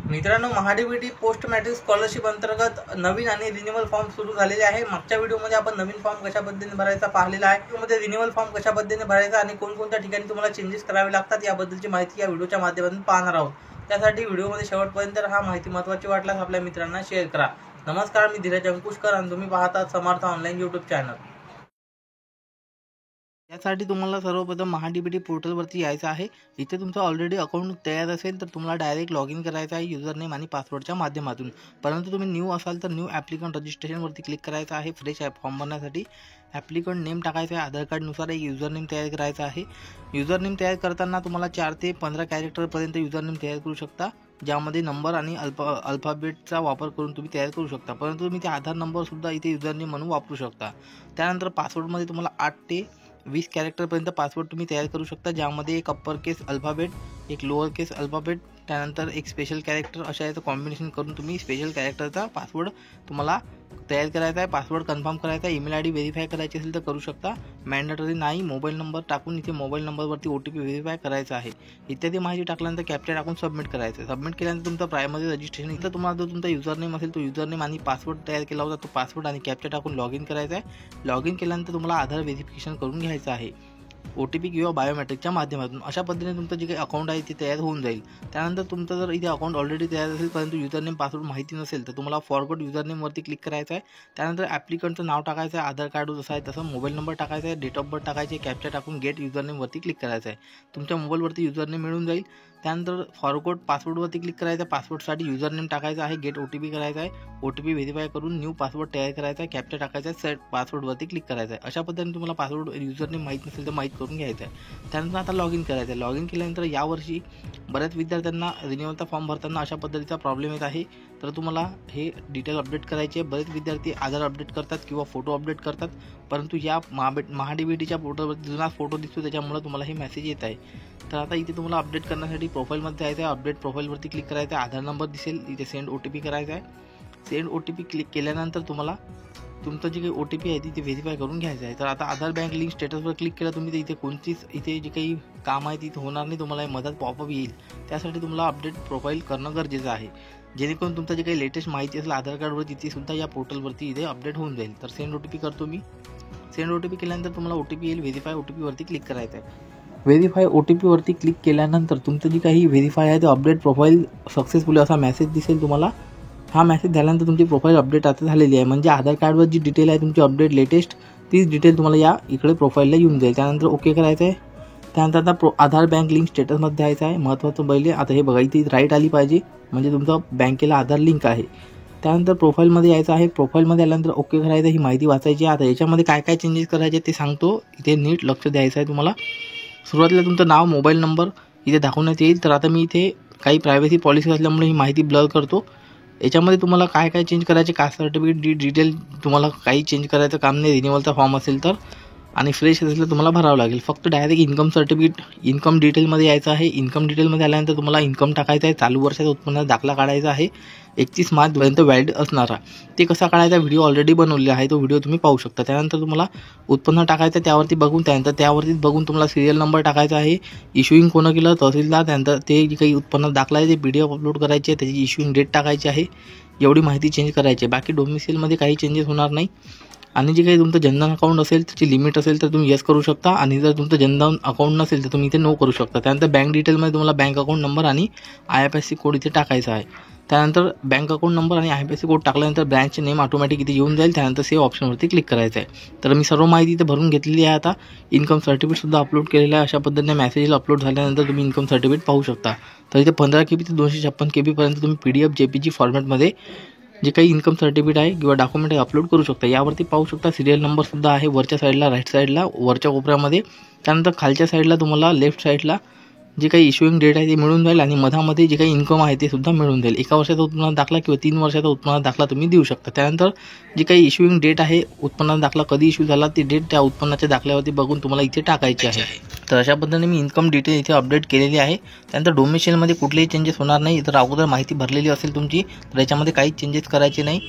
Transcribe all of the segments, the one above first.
मित्रांनो, MahaDBT post matric scholarship अंतर्गत नवीन आणि रिन्युअल फॉर्म सुरू झालेले आहे। मागच्या व्हिडिओमध्ये आपण नवीन फॉर्म कशा पद्धतीने भरायचा पाहिलेला आहे। व्हिडिओमध्ये रिन्युअल फॉर्म कशा पद्धतीने भरायचा आणि कोणकोणत्या ठिकाणी तुम्हाला चेंजेस करावे लागतात याबद्दलची माहिती या व्हिडिओच्या माध्यमातून पाहणार आहोत। त्यासाठी व्हिडिओमध्ये शेवटपर्यंत हा माहिती महत्त्वाची वाटल्यास आपल्या मित्रांना शेअर करा। नमस्कार, मी धीरज अंकुशकर आणि तुम्ही पाहतात समर्थ ऑनलाईन यूट्यूब चॅनल। यासाठी तुम्हाला सर्वप्रथम महाडीबीटी पोर्टलवरती यायचं आहे। इथे तुमचं ऑलरेडी अकाउंट तयार असेल तर तुम्हाला डायरेक्ट लॉग इन करायचं आहे युजर नेम आणि पासवर्डच्या माध्यमातून। परंतु तुम्ही न्यू असाल तर न्यू ॲप्लिकंट रजिस्ट्रेशनवरती क्लिक करायचं आहे। फ्रेश फॉर्म भरण्यासाठी ॲप्लिकंट नेम टाकायचं आहे, आधार कार्डनुसार एक युजर नेम तयार करायचं आहे। युजर नेम तयार करताना तुम्हाला 4 ते 15 कॅरेक्टरपर्यंत युजर नेम तयार करू शकता, ज्यामध्ये नंबर आणि अल्फाबेटचा वापर करून तुम्ही तयार करू शकता। परंतु तुम्ही ते आधार नंबरसुद्धा इथे युजर नेम म्हणून वापरू शकता। त्यानंतर पासवर्डमध्ये तुम्हाला 8 ते 20 कॅरेक्टरपर्यंत पासवर्ड तुम्ही तयार करू शकता, ज्यामध्ये एक अप्पर केस अल्फाबेट, एक लोअर केस अल्फाबेट, त्यानंतर एक स्पेशल कॅरेक्टर अशा याचं कॉम्बिनेशन करून तुम्ही स्पेशल कॅरेक्टरचा पासवर्ड तुम्हाला तयार करायचा आहे। पासवर्ड कन्फर्म करायचा आहे। ईमेल आयडी व्हेरीफाय करायची असेल तर करू शकता, मॅन्डेटरी नाही। मोबाईल नंबर टाकून इथे मोबाईल नंबरवरती OTP व्हेरीफाय करायचा आहे। इत्यादी माहिती टाकल्यानंतर कॅप्चा टाकून सबमिट करायचं। सबमिट केल्यानंतर तुमचं प्रायमरी रजिस्ट्रेशन, इथं तुम्हाला जो तुमचा युजर नेम असेल तो युजर नेम आणि पासवर्ड तयार केला होता तो पासवर्ड आणि कॅप्चा टाकून लॉग इन करायचा आहे। लॉग इन केल्यानंतर तुम्हाला आधार व्हेरिफिकेशन करून घ्यायचं आहे OTP किंवा बायोमेट्रिकच्या माध्यमातून। अशा पद्धतीने तुमचं जे काही अकाउंट आहे ते तयार होऊन जाईल। त्यानंतर तुमचं जर इथे अकाउंट ऑलरेडी तयार असेल परंतु युजर नेम पासवर्ड माहिती नसेल तर तुम्हाला फॉरगॉट युजर नेमवरती क्लिक करायचं आहे। त्यानंतर ॲप्लिकंटचं नाव टाकायचं आहे, आधार कार्ड जसं आहे तसं मोबाईल नंबर टाकायचा आहे, डेट ऑफ बर्थ टाकायचे, कॅप्चा टाकून गेट युजर नेमवरती क्लिक करायचं आहे। तुमच्या मोबाईलवरती युजर नेम मिळून जाईल। त्यानंतर फॉरगॉट पासवर्डवरती क्लिक करायचं आहे। पासवर्डसाठी युजर नेम टाकायचं आहे, गेट OTP करायचा आहे, OTP व्हेरीफाय करून न्यू पासवर्ड तयार करायचा आहे, कॅप्चा टाकायचा आहे, सेट पासवर्डवरती क्लिक करायचं आहे। अशा पद्धतीने तुम्हाला पासवर्ड युजर नेम माहीत नसेल तर माहीत करून घ्यायचं आहे। त्यानंतर आता लॉग इन करायचं आहे। लॉग इन केल्यानंतर यावर्षी बऱ्याच विद्यार्थ्यांना रिन्युअलचा फॉर्म भरताना अशा पद्धतीचा प्रॉब्लेम येत आहे, तर तुम्हाला हे डिटेल अपडेट करायचे आहे। बरेच विद्यार्थी आधार अपडेट करतात किंवा फोटो अपडेट करतात, परंतु या महाडीबीटीच्या पोर्टलवरती जुना फोटो दिसतो, त्याच्यामुळे तुम्हाला हे मेसेज येत आहे। तर आता इथे तुम्हाला अपडेट करण्यासाठी प्रोफाईलमध्ये जायचं आहे। अपडेट प्रोफाईलवरती क्लिक करायचं आहे, आधार नंबर दिसेल, इथे सेंड OTP करायचा आहे। सेंड OTP क्लिक केल्यानंतर तुम्हाला तुमचं जे काही OTP आहे तिथे व्हेरीफाय करून घ्यायचं आहे। तर आता आधार बँक लिंक स्टेटसवर क्लिक केलं तुम्ही तर इथे कोणतीच इथे जे काही काम आहे तिथे होणार नाही, तुम्हाला मदत पॉपअप येईल। त्यासाठी तुम्हाला अपडेट प्रोफाईल करणं गरजेचं आहे, जेणेकरून तुमचं जे काही लेटेस्ट माहिती असेल आधार कार्डवर तिथे सुद्धा या पोर्टलवरती इथे अपडेट होऊन जाईल। तर सेंड OTP करतो मी। सेंड OTP केल्यानंतर तुम्हाला OTP येईल, व्हेरीफाय OTP वरती क्लिक करायचं आहे। व्हेरीफाय OTP वरती क्लिक केल्यानंतर तुमचं जी काही व्हेरीफाय आहे ते अपडेट प्रोफाईल सक्सेसफुली असा मेसेज दिसेल तुम्हाला। हा मेसेज झाल्यानंतर तुमची प्रोफाईल अपडेट आता झालेली आहे, म्हणजे आधार कार्डवर जी डिटेल आहे तुमची अपडेट लेटेस्ट तीच डिटेल तुम्हाला या इकडे प्रोफाईलला येऊन जाईल। त्यानंतर ओके करायचं आहे। त्यानंतर आता आधार बँक लिंक स्टेटसमध्ये द्यायचं आहे। महत्त्वाचं पहिले आता हे बघा इथे राईट आली पाहिजे, म्हणजे तुमचं बँकेला आधार लिंक आहे। त्यानंतर प्रोफाईलमध्ये यायचं आहे। प्रोफाईलमध्ये आल्यानंतर ओके करायचं, ही माहिती वाचायची आहे। आता याच्यामध्ये काय काय चेंजेस करायचे ते सांगतो, इथे नीट लक्ष द्यायचं आहे तुम्हाला। सुरुवातीला तुमचं नाव, मोबाईल नंबर इथे दाखवण्यात येईल। तर आता मी इथे काही प्रायव्हसी पॉलिसी असल्यामुळे ही माहिती ब्लर करतो। याच्यामध्ये तुम्हाला काय काय चेंज करायचे, कास्ट सर्टिफिकेट डिटेल तुम्हाला काही चेंज करायचं काम नाही, रिन्युअलचा फॉर्म असेल तर, आणि फ्रेश असेल तर तुम्हाला भरावं लागेल। फक्त डायरेक्ट इन्कम सर्टिफिकेट इन्कम डिटेलमध्ये यायचं आहे। इन्कम डिटेलमध्ये आल्यानंतर तुम्हाला इन्कम टाकायचं आहे, चालू वर्षाचा उत्पन्नाचा दाखला काढायचा आहे, 31 मार्चपर्यंत व्हॅलिड असणारा। ते कसा काढायचा व्हिडिओ ऑलरेडी बनवलेला आहे, तो व्हिडिओ तुम्ही पाहू शकता। त्यानंतर तुम्हाला उत्पन्न टाकायचं त्यावरती बघून, त्यानंतर त्यावरतीच बघून तुम्हाला सिरियल नंबर टाकायचा आहे, इश्यूइंग कोणं केलं, तहसीलदार, त्यानंतर ते जे काही उत्पन्न दाखला आहे ते PDF अपलोड करायचे आहे, त्याची इश्यूइंग डेट टाकायची आहे। एवढी माहिती चेंज करायची आहे। बाकी डोमिसाईलमध्ये काही चेंजेस होणार नाही। आणि जे काही तुमचं जनधन अकाउंट असेल त्याची लिमिट असेल तर तुम्ही येस करू शकता, आणि जर तुमचं जनधन अकाउंट नसेल तर तुम्ही इथे नो करू शकता। त्यानंतर बँक डिटेलमध्ये तुम्हाला बँक अकाउंट नंबर आणि IFSC कोड इथे टाकायचा आहे। त्यानंतर बँक अकाउंट नंबर आणि IFSC कोड टाकल्यानंतर ब्रँचचे नेम ऑटोमॅटिक इथे येऊन जाईल। त्यानंतर सेव्ह ऑप्शनवरती क्लिक करायचं आहे। तर मी सर्व माहिती इथे भरून घेतलेली आहे। आता इन्कम सर्टिफिकेटसुद्धा अपलोड केलेलं आहे। अशा पद्धतीने मेसेज अपलोड झाल्यानंतर तुम्ही इन्कम सर्टिफिकेट पाहू शकता। तर इथे 15 KB ते 256 KB पर्यंत तुम्ही PDF JPG फॉर्मॅटमध्ये जे काही इन्कम सर्टिफिकेट आहे किंवा डॉक्युमेंट आहे अपलोड करू शकता। यावरती पाहू शकता सिरियल नंबरसुद्धा आहे वरच्या साईडला, राईट साईडला वरच्या कोपऱ्यामध्ये। त्यानंतर खालच्या साईडला तुम्हाला लेफ्ट साईडला जे काही इश्यूइंग डेट आहे ते मिळून जाईल, आणि मधामध्ये जे काही इन्कम आहे ते सुद्धा मिळून जाईल। 1 वर्षाचा उत्पन्न दाखला किंवा 3 वर्षाचा उत्पन्न दाखला तुम्ही देऊ शकता। त्यानंतर जे काही इश्यूइंग डेट आहे, उत्पन्न दाखला कधी इश्यू झाला ती डेट त्या उत्पन्नाच्या दाखल्यावरती बघून तुम्हाला इथे टाकायची आहे। तर अशा पद्धतीने मी इन्कम डिटेल इथे अपडेट केलेली आहे। त्यानंतर डोमिसाईलमध्ये कुठलेही चेंजेस होणार नाही। जर अगोदर माहिती भरलेली असेल तुमची तर याच्यामध्ये काहीच चेंजेस करायचे नाही।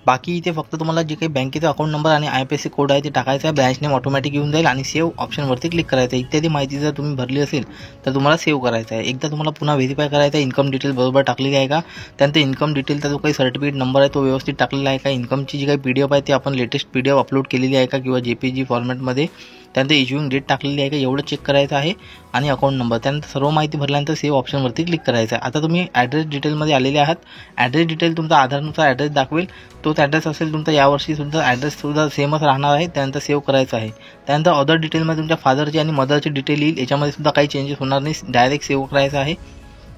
बाकी इथे फक्त तुम्हाला जे काही बँकेचा अकाउंट नंबर आणि IFSC कोड आहे ते टाकायचा आहे. ब्रँच नेम ऑटोमॅटिक येऊन जाईल आणि सेव्ह ऑप्शनवरती क्लिक करायचं आहे. इत्यादी माहिती जर तुम्ही भरली असेल तर तुम्हाला सेव्ह करायचं आहे. एकदा तुम्हाला पुन्हा व्हेरीफाय करायचं आहे इन्कम डिटेल बरोबर टाकलेली आहे का, त्यानंतर इन्कम डिटेलचा जो काही सर्टिफिकेट नंबर आहे तो व्यवस्थित टाकलेला आहे का, इन्कमची जी काही PDF आहे ती आपण लेटेस्ट PDF अपलोड केलेली आहे का किंवा JPG फॉर्मॅटमध्ये, त्यानंतर इश्यूइंग डेट टाकलेली आहे का एवढं चेक करायचं आहे आणि अकाउंट नंबर. त्यानंतर सर्व माहिती भरल्यानंतर सेव्ह ऑप्शनवरती क्लिक करायचं आहे. आता तुम्ही ॲड्रेस डिटेलमध्ये आलेले आहात. ॲड्रेस डिटेल तुमचा आधारनुसार ॲड्रेस दाखवेल, तोच ॲड्रेस असेल तुमचा. यावर्षी तुमचा ॲड्रेससुद्धा सेमच राहणार आहे. त्यानंतर सेव्ह करायचं आहे. त्यानंतर अदर डिटेलमध्ये तुमच्या फादरची आणि मदरची डिटेल येईल. याच्यामध्ये सुद्धा काही चेंजेस होणार नाही, डायरेक्ट सेव्ह करायचं आहे.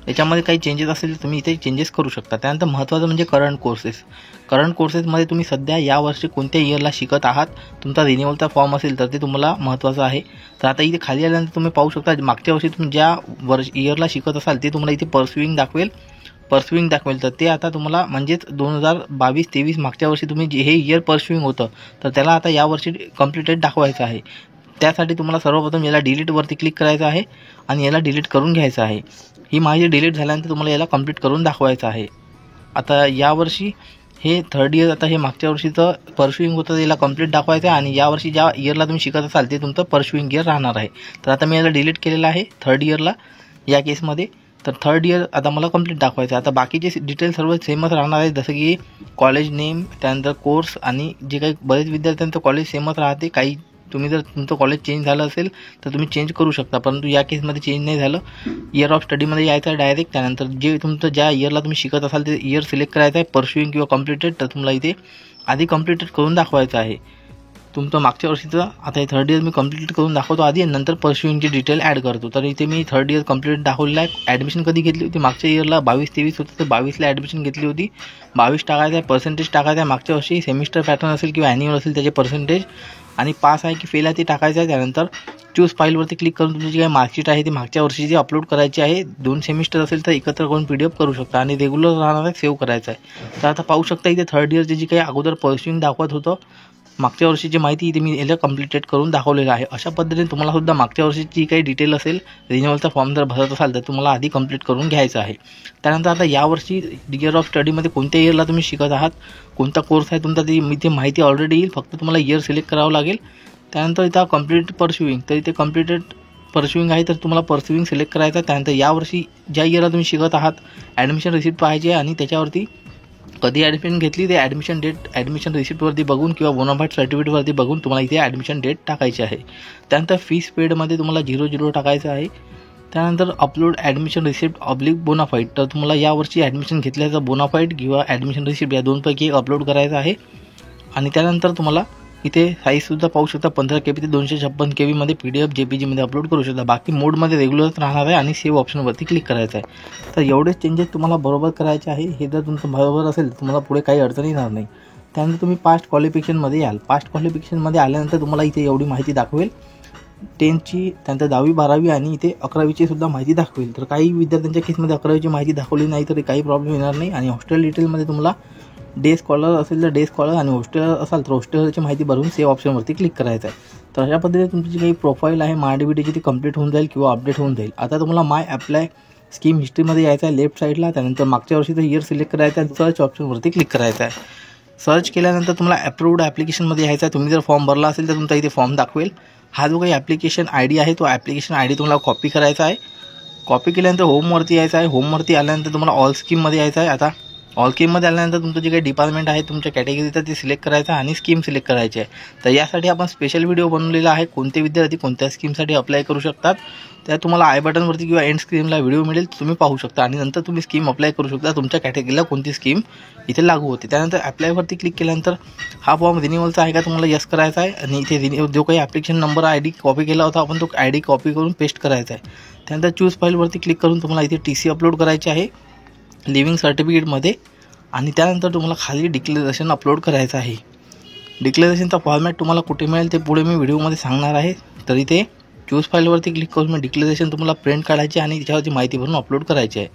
याच्यामध्ये काही चेंजेस असेल तर तुम्ही इथे चेंजेस करू शकता. त्यानंतर महत्त्वाचं म्हणजे करंट कोर्सेसमध्ये तुम्ही सध्या यावर्षी कोणत्या इयरला शिकत आहात, तुमचा रिन्युअलचा फॉर्म असेल तर ते तुम्हाला महत्त्वाचं आहे. तर आता इथे खाली आल्यानंतर तुम्ही पाहू शकता मागच्या वर्षी तुम्ही ज्या इयरला शिकत असाल ते तुम्हाला इथे परस्युइंग दाखवेल. तर ते आता तुम्हाला म्हणजेच 2022-23 मागच्या वर्षी तुम्ही जे हे इयर परस्युइंग होतं तर त्याला आता यावर्षी कंप्लीटेड दाखवायचं आहे. त्यासाठी तुम्हाला सर्वप्रथम याला डिलीटवरती क्लिक करायचं आहे आणि याला डिलीट करून घ्यायचं आहे. ही माहिती डिलीट झाल्यानंतर तुम्हाला याला कंप्लीट करून दाखवायचं आहे. आता यावर्षी हे थर्ड इयर, आता हे मागच्या वर्षीचं परस्युइंग होतं याला कंप्लीट दाखवायचं आहे आणि यावर्षी ज्या इयरला तुम्ही शिकत असाल ते तुमचं परस्युइंग इयर राहणार आहे. तर आता मी याला डिलीट केलेलं आहे थर्ड इयरला या केसमध्ये. तर थर्ड इयर आता मला कंप्लीट दाखवायचं आहे. आता बाकीचे डिटेल सर्व सेमच राहणार आहे, जसं की कॉलेज नेम, त्यानंतर कोर्स आणि जे काही बरेच विद्यार्थ्यांचं कॉलेज सेमच राहते. काही तुम्ही जर तुमचं कॉलेज चेंज झालं असेल तर तुम्ही चेंज करू शकता, परंतु या केसमध्ये चेंज नाही झालं. इयर ऑफ स्टडीमध्ये यायचं आहे डायरेक्ट. त्यानंतर जे तुमचं ज्या इयरला तुम्ही शिकत असाल ते इयर सिलेक्ट करायचं आहे, परस्युइंग किंवा कम्प्लिटेड. तर तुम्हाला इथे आधी कम्प्लिटेड करून दाखवायचं आहे तुमचं मागच्या वर्षीचं. आता हे थर्ड इयर मी कंप्लीट करून दाखवतो आधी आणि नंतर परस्युइंगची डिटेल ॲड करतो. तर इथे मी थर्ड इयर कंप्लीट दाखवलेलं आहे. ॲडमिशन कधी घेतली होती, मागच्या इयरला 22-23 होतं तर 22ला ॲडमिशन घेतली होती. 22 टाकायचं आहे, पर्सेंटेज टाकायचं आहे. मागच्या वर्षी सेमिस्टर पॅटर्न असेल किंवा ॲन्युअल असेल त्याचे पर्सेंटेज आणि पास आहे की फेल आहे ते टाकायचं आहे. त्यानंतर चूज फाईलवरती क्लिक करून तुमची जी काही मार्कशीट आहे ती मागच्या वर्षीची अपलोड करायची आहे. 2 सेमिस्टर असेल तर एकत्र करून PDF करू शकता आणि रेग्युलर राहणार आहे सेव्ह करायचं आहे. तर आता पाहू शकता इथे थर्ड इयरची जी काही अगोदर परस्युइंग दाखवत होतं मागच्या वर्षीची माहिती इथे मी याला कंप्लीटेड करून दाखवलेलं आहे. अशा पद्धतीने तुम्हाला सुद्धा मागच्या वर्षीची काही डिटेल असेल, रिन्युअलचा फॉर्म जर भरत असाल तर तुम्हाला आधी कंप्लीट करून घ्यायचं आहे. त्यानंतर आता यावर्षी इयर ऑफ स्टडीमध्ये कोणत्या इयरला तुम्ही शिकत आहात, कोणता कोर्स आहे तुमचा, ती इथे माहिती ऑलरेडी येईल. फक्त तुम्हाला इयर सिलेक्ट करावं लागेल. त्यानंतर इथं कंप्लीट परस्युइंग, तर इथे कंप्लीटेड परस्युइंग आहे तर तुम्हाला परस्युइंग सिलेक्ट करायचं आहे. त्यानंतर यावर्षी ज्या इयरला तुम्ही शिकत आहात ॲडमिशन रिसिप्ट पाहिजे आणि त्याच्यावरती कधी ॲडमिशन घेतली ते ॲडमिशन डेट ॲडमिशन रिसिप्टवरती बघून किंवा बोनाफाईड सर्टिफिकेटवरती बघून तुम्हाला इथे ॲडमिशन डेट टाकायची आहे. त्यानंतर फीस पेडमध्ये तुम्हाला 00 टाकायचं आहे. त्यानंतर upload admission receipt oblique bonafide, तर तुम्हाला यावर्षी ॲडमिशन घेतल्याचं बोनाफाईड किंवा ॲडमिशन रिसिप्ट या दोनपैकी एक अपलोड करायचं आहे. आणि त्यानंतर तुम्हाला इथे साईजसुद्धा पाहू शकता 15 KB ते 256 KB मध्ये PDF JPGमध्ये अपलोड करू शकता. बाकी मोडमध्ये रेग्युलरच राहणार आहे आणि सेव्ह ऑप्शनवरती क्लिक करायचं आहे. तर एवढेच चेंजेस तुम्हाला बरोबर करायचे आहे. हे जर तुमचं बरोबर असेल तर तुम्हाला पुढे काही अडचण येणार नाही. त्यानंतर तुम्ही पास्ट क्वालिफिकेशनमध्ये याल. पास्ट क्वालिफिकेशनमध्ये आल्यानंतर तुम्हाला इथे एवढी माहिती दाखवेल 10ची, त्यानंतर 10वी 12वी आणि इथे 11वीची सुद्धा माहिती दाखवेल. तर काही विद्यार्थ्यांच्या केसमध्ये 11वीची माहिती दाखवली नाही तरी काही प्रॉब्लेम येणार नाही. आणि हॉस्टेल डिटेलमध्ये तुम्हाला डे स्कॉलर असेल तर डे स्कॉलर आणि हॉस्टेल असाल तर हॉस्टेलची माहिती भरून सेव्ह ऑप्शनवरती क्लिक करायचं आहे. तर अशा पद्धतीने तुमची जी काही प्रोफाईल आहे MyDBTची ती कंप्लीट होऊन जाईल किंवा अपडेट होऊन जाईल. आता तुम्हाला माय अप्लाय स्कीम हिस्ट्रीमध्ये यायचं आहे लेफ्ट साईडला. त्यानंतर मागच्या वर्षीचं इयर सिलेक्ट करायचं आहे, सर्च ऑप्शनवरती क्लिक करायचं आहे. सर्च केल्यानंतर तुम्हाला अप्रूव्ड ॲप्लिकेशनमध्ये यायचं आहे. तुम्ही जर फॉर्म भरला असेल तर तुमचा इथे फॉर्म दाखवेल. हा जो काही ॲप्लिकेशन ID आहे तो ॲप्लिकेशन ID तुम्हाला कॉपी करायचा आहे. कॉपी केल्यानंतर होमवरती यायचं आहे. होमवरती आल्यानंतर तुम्हाला ऑल स्कीममध्ये यायचं आहे. आता ऑल स्कीममध्ये आल्यानंतर तुमचं जे काही डिपार्टमेंट आहे तुमच्या कॅटेगरीचं ते सिलेक्ट करायचं आणि स्कीम सिलेक्ट करायची आहे. तर यासाठी आपण स्पेशल व्हिडिओ बनवलेला आहे, कोणते विद्यार्थी कोणत्या स्कीमसाठी अप्लाय करू शकतात. त्या तुम्हाला आय बटनवरती किंवा एंड स्क्रीनला व्हिडिओ मिळेल, तुम्ही पाहू शकता आणि नंतर तुम्ही स्कीम अप्लाय करू शकता. तुमच्या कॅटेगरीला कोणती स्कीम इथे लागू होते. त्यानंतर अप्लायवरती क्लिक केल्यानंतर हा फॉर्म रिन्युअलचा आहे का तुम्हाला यस करायचा आहे आणि इथे जो काही ॲप्लिकेशन नंबर ID कॉपी केला होता आपण तो ID कॉपी करून पेस्ट करायचा आहे. त्यानंतर चूज फाईलवरती क्लिक करून तुम्हाला इथे TC अपलोड करायचे आहे लिव्हिंग सर्टिफिकेटमध्ये. आणि त्यानंतर तुम्हाला खाली डिक्लेरेशन अपलोड करायचं आहे. डिक्लेरेशनचा फॉर्मॅट तुम्हाला कुठे मिळेल ते पुढे मी व्हिडिओमध्ये सांगणार आहे. तर इथे चूज फाईलवरती क्लिक करून मी डिक्लेरेशन तुम्हाला प्रिंट काढायची आणि त्याच्यावरती माहिती भरून अपलोड करायची आहे.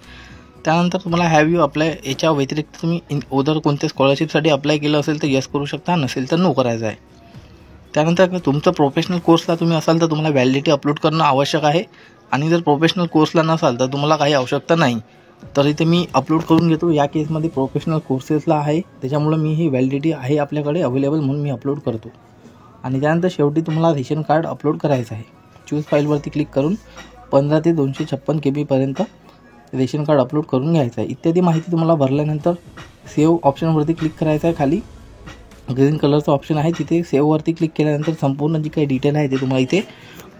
त्यानंतर तुम्हाला हॅव यू अप्लाय याच्या व्यतिरिक्त तुम्ही ओदर कोणत्या स्कॉलरशिपसाठी अप्लाय केलं असेल तर यस करू शकता, नसेल तर नो करायचं आहे. त्यानंतर तुमचं प्रोफेशनल कोर्सला तुम्ही असाल तर तुम्हाला व्हॅलिडिटी अपलोड करणं आवश्यक आहे आणि जर प्रोफेशनल कोर्सला नसाल तर तुम्हाला काही आवश्यकता नाही. तर इथे मी अपलोड करून घेतो. या केसमध्ये प्रोफेशनल कोर्सेसला आहे, त्याच्यामुळं मी ही व्हॅलिडिटी आहे आपल्याकडे अवेलेबल म्हणून मी अपलोड करतो. आणि त्यानंतर शेवटी तुम्हाला रेशन कार्ड अपलोड करायचं आहे. चूज फाईलवरती क्लिक करून 15 ते 256 KB पर्यंत रेशन कार्ड अपलोड करून घ्यायचं आहे. इत्यादी माहिती तुम्हाला भरल्यानंतर सेव्ह ऑप्शनवरती क्लिक करायचं आहे. खाली ग्रीन कलरचं ऑप्शन आहे, तिथे सेव्हवरती क्लिक केल्यानंतर संपूर्ण जी काही डिटेल आहे ते तुम्हाला इथे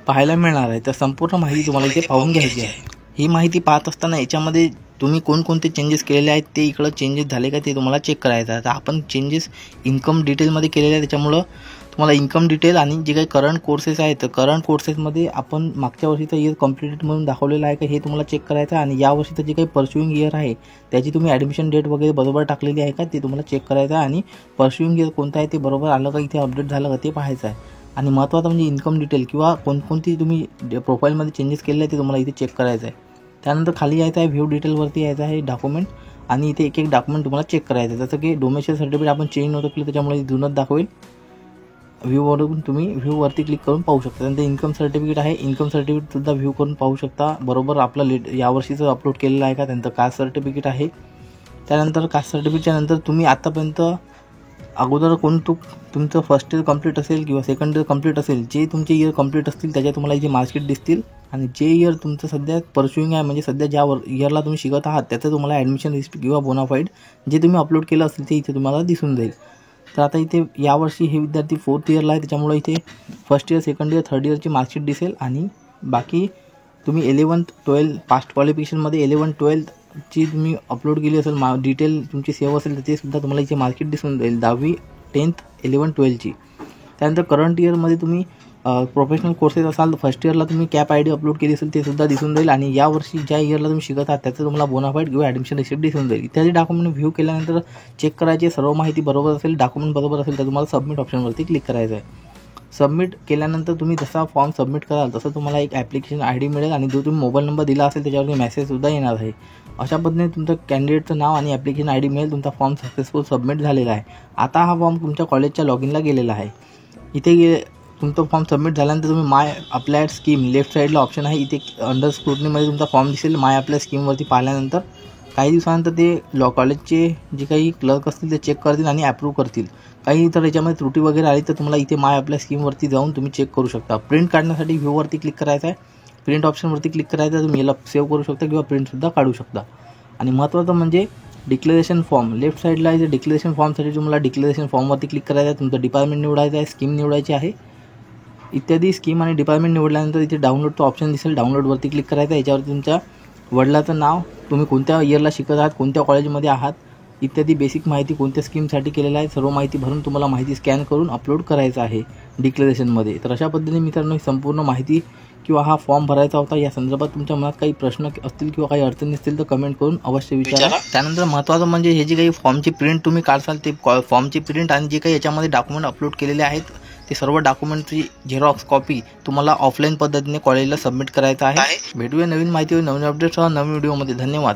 पाहायला मिळणार आहे. तर संपूर्ण माहिती तुम्हाला इथे पाहून घ्यायची आहे. ही माहिती पाहत असताना याच्यामध्ये तुम्ही कोणकोणते चेंजेस केलेले आहेत ते इकडं चेंजेस झाले का ते तुम्हाला चेक करायचं आहे. तर आपण चेंजेस इन्कम डिटेलमध्ये केलेले आहे, त्याच्यामुळं तुम्हाला इन्कम डिटेल आणि जे काही करंट कोर्सेस आहेत तर करंट कोर्सेसमध्ये आपण मागच्या वर्षीचं इयर कम्प्लीटेड म्हणून दाखवलेलं आहे का हे तुम्हाला चेक करायचं आहे. आणि या वर्षीचं जे काही परस्युइंग इयर आहे त्याची तुम्ही ॲडमिशन डेट वगैरे बरोबर टाकलेली आहे का ते तुम्हाला चेक करायचं आहे. आणि परस्युइंग इयर कोणतं आहे ते बरोबर आलं का इथे अपडेट झालं का ते पाहायचं आहे. आणि महत्त्वाचं म्हणजे इन्कम डिटेल किंवा कोणकोणती तुम्ही प्रोफाईलमध्ये चेंजेस केलेले आहे ते तुम्हाला इथे चेक करायचं आहे. त्यानंतर खाली यायचं आहे, व्ह्यू डिटेलवरती यायचं आहे डॉक्युमेंट, आणि इथे एक एक डॉक्युमेंट तुम्हाला चेक करायचं आहे. जसं की डोमेस्टिक सर्टिफिकेट आपण चेंज नव्हतं केलं त्याच्यामुळे जुनच दाखवेल. व्ह्यूवरून तुम्ही व्ह्यूवरती क्लिक करून पाहू शकता. त्यानंतर इन्कम सर्टिफिकेट आहे, इन्कम सर्टिफिकेटसुद्धा व्ह्यू करून पाहू शकता बरोबर आपलं यावर्षीचं अपलोड केलेलं आहे का. त्यानंतर कास्ट सर्टिफिकेट आहे. त्यानंतर कास्ट सर्टिफिकेटच्या नंतर तुम्ही आत्तापर्यंत अगोदर तुमचं फर्स्ट इयर कंप्लीट असेल किंवा सेकंड इयर कंप्लीट असेल, जे तुमचे इयर कंप्लीट असतील त्याच्या तुम्हाला इथे मार्कशीट दिसतील. आणि जे इयर तुमचं सध्या परस्युइंग आहे म्हणजे सध्या ज्या इयरला तुम्ही शिकत आहात त्याचं तुम्हाला ॲडमिशन रिसिप्ट किंवा बोनाफाईड जे तुम्ही अपलोड केलं असेल ते इथे तुम्हाला दिसून जाईल. तर आता इथे यावर्षी हे विद्यार्थी 4th इयरला आहे, त्याच्यामुळे इथे first year, second year, third इयरची मार्कशीट दिसेल. आणि बाकी तुम्ही 11th 12th past क्वालिफिकेशनमध्ये 11th 12th ची तुम्ही अपलोड केली असेल डिटेल तुमची सेव्ह असेल तर ते सुद्धा तुम्हाला इथे मार्कशीट दिसून जाईल 10वी 10th 11th 12th. त्यानंतर करंट इयरमध्ये तुम्ही प्रोफेशनल कोर्सेस असाल फर्स्ट इयरला तुम्ही कॅप ID अपलोड केली असेल ते सुद्धा दिसून जाईल. आणि यावर्षी ज्या इयरला तुम्ही शिकत आहात त्याचं तुम्हाला बोनाफाईड किंवा ॲडमिशन रिसिप्ट दिसून जाईल. इत्यादी डॉक्युमेंट व्ह्यू केल्यानंतर चेक करायचे, सर्व माहिती बरोबर असेल, डॉक्युमेंट बरोबर असेल तर तुम्हाला सबमिट ऑप्शनवरती क्लिक करायचं आहे. सबमिट केल्यानंतर तुम्ही जसा फॉर्म सबमिट कराल तसं तुम्हाला एक ॲप्लिकेशन ID मिळेल आणि जो तुम्ही मोबाईल नंबर दिला असेल त्याच्यावरती मेसेजसुद्धा येणार आहे. अशा पद्धतीने तुमचं कॅन्डिडेटचं नाव आणि ॲप्लिकेशन ID मिळेल. तुमचा फॉर्म सक्सेसफुल सबमिट झालेला आहे. आता हा फॉर्म तुमच्या कॉलेजच्या लॉगिनला गेलेला आहे. इथे तुमचा फॉर्म सबमिट झाल्यानंतर तुम्ही माय अप्लायड स्कीम लेफ्ट साईडला ऑप्शन आहे, इथे अंडर स्क्रुटनीमध्ये तुमचा फॉर्म दिसेल. माय अप्लाय स्कीमवरती पाहिल्यानंतर काही दिवसानंतर ते कॉलेजचे जे काही क्लर्क असतील ते चेक करतील आणि ॲप्रूव्ह करतील. काही तर याच्यामध्ये त्रुटी वगैरे आली तर तुम्हाला इथे माय अप्लाय स्कीमवरती जाऊन तुम्ही चेक करू शकता. प्रिंट काढण्यासाठी व्ह्यूवरती क्लिक करायचं आहे, प्रिंट ऑप्शनवरती क्लिक करायचं आहे. तुम्ही याला सेव्ह करू शकता किंवा प्रिंटसुद्धा काढू शकता. आणि महत्त्वाचं म्हणजे डिक्लेरेशन फॉर्म लेफ्ट साईडला आहे. डिक्लेरेशन फॉर्मसाठी तुम्हाला डिक्लेरेशन फॉर्मवरती क्लिक करायचं आहे, तुमचं डिपार्टमेंट निवडायचं आहे, स्कीम निवडायची आहे इत्यादी. स्कीम आणि डिपार्टमेंट निवडल्यानंतर इथे डाउनलोडचं ऑप्शन दिसेल, डाउनलोडवरती क्लिक करायचं आहे. याच्यावरती तुमच्या वडिलाचं नाव, तुम्ही कोणत्या इयरला शिकत आहात, कोणत्या कॉलेजमध्ये आहात इत्यादी बेसिक माहिती, कोणत्या स्कीमसाठी केलेलं आहे सर्व माहिती भरून तुम्हाला माहिती स्कॅन करून अपलोड करायचं आहे डिक्लेरेशनमध्ये. तर अशा पद्धतीने मित्रांनो ही संपूर्ण माहिती किंवा हा फॉर्म भरायचा होता. या संदर्भात तुमच्या मनात काही प्रश्न असतील किंवा काही अडचणी असतील तर कमेंट करून अवश्य विचारा. त्यानंतर महत्त्वाचं म्हणजे हे जे काही फॉर्मची प्रिंट तुम्ही काढसाल ते फॉर्मची प्रिंट आणि जे काही याच्यामध्ये डॉक्युमेंट अपलोड केलेले आहेत ते सर्व डॉक्युमेंटची झेरॉक्स कॉपी तुम्हाला ऑफलाईन पद्धतीने कॉलेजला सबमिट करायचं आहे. भेटूया नवीन माहितीवर नवीन अपडेट्ससह नवीन व्हिडिओमध्ये. धन्यवाद.